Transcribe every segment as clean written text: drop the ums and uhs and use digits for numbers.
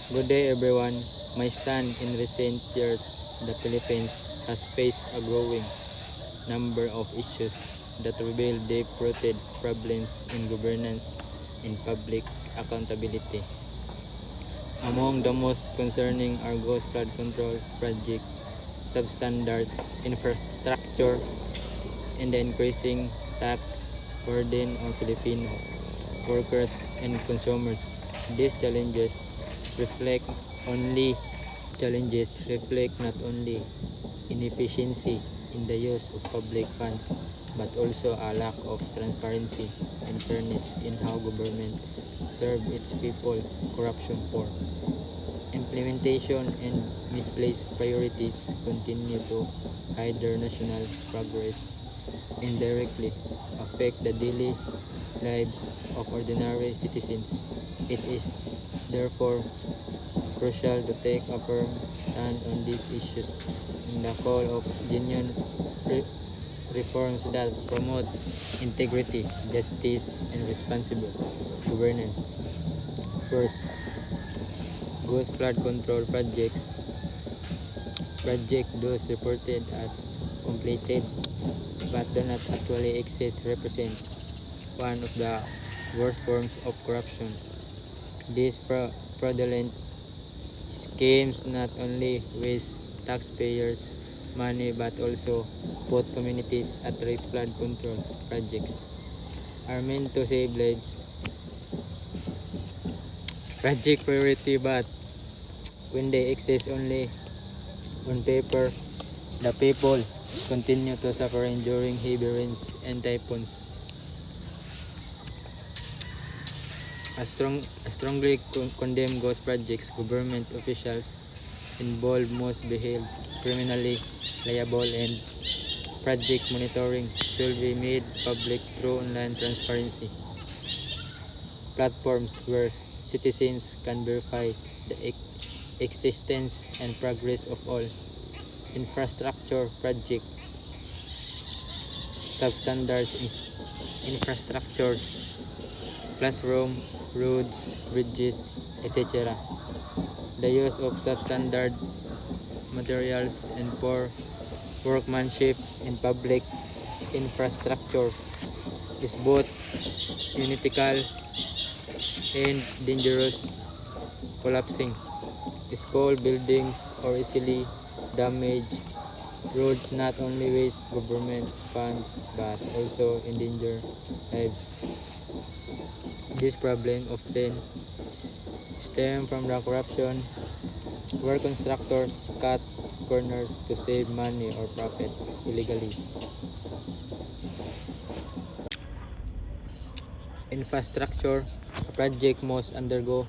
Good day everyone. My son, in recent years, the Philippines has faced a growing number of issues that reveal deep-rooted problems in governance and public accountability. Among the most concerning are Ghost Flood Control Project, substandard infrastructure, and the increasing tax burden on Filipino workers and consumers. These reflect only reflect not only inefficiency in the use of public funds but also a lack of transparency and fairness in how government serve its people. Corruption, poor implementation, and misplaced priorities continue to hinder national progress, indirectly affect the daily lives of ordinary citizens. It is therefore crucial to take a firm stand on these issues in the call of genuine reforms that promote integrity, justice, and responsible governance. First, Ghost Flood Control project those reported as completed but do not actually exist represent one of the worst forms of corruption. These fraudulent schemes not only waste taxpayers' money but also put communities at risk. Flood control projects are meant to save lives, project priority, but when they exist only on paper, the people continue to suffer during heavy rains and typhoons. I strongly condemn ghost projects. Government officials involved must be held criminally liable, and project monitoring should be made public through online transparency platforms where citizens can verify the existence and progress of all infrastructure projects. Substandard infrastructures, classroom, roads, bridges, etc. The use of substandard materials and poor workmanship in public infrastructure is both unethical and dangerous. Collapsing school buildings or easily damaged roads not only waste government funds but also endanger lives. This problem often stems from the corruption where constructors cut corners to save money or profit illegally. Infrastructure project must undergo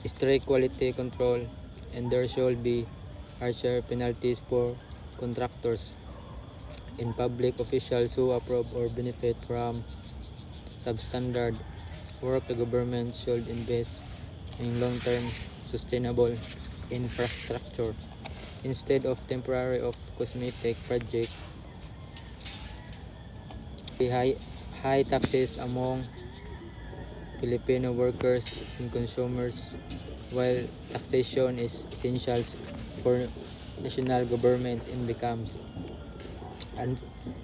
strict quality control, and there should be harsher penalties for contractors and public officials who approve or benefit from substandard work. The government should invest in long-term sustainable infrastructure instead of temporary or cosmetic projects. High taxes among Filipino workers and consumers. While taxation is essential for national government, it becomes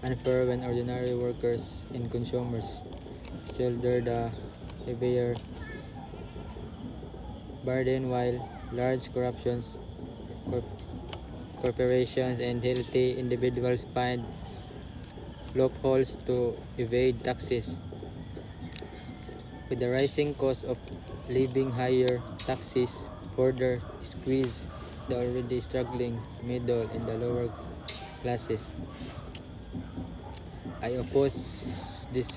unfair when ordinary workers and consumers shoulder the heavier burden while large corporations and healthy individuals find loopholes to evade taxes. With the rising cost of living, higher taxes further squeeze the already struggling middle and the lower classes. I oppose this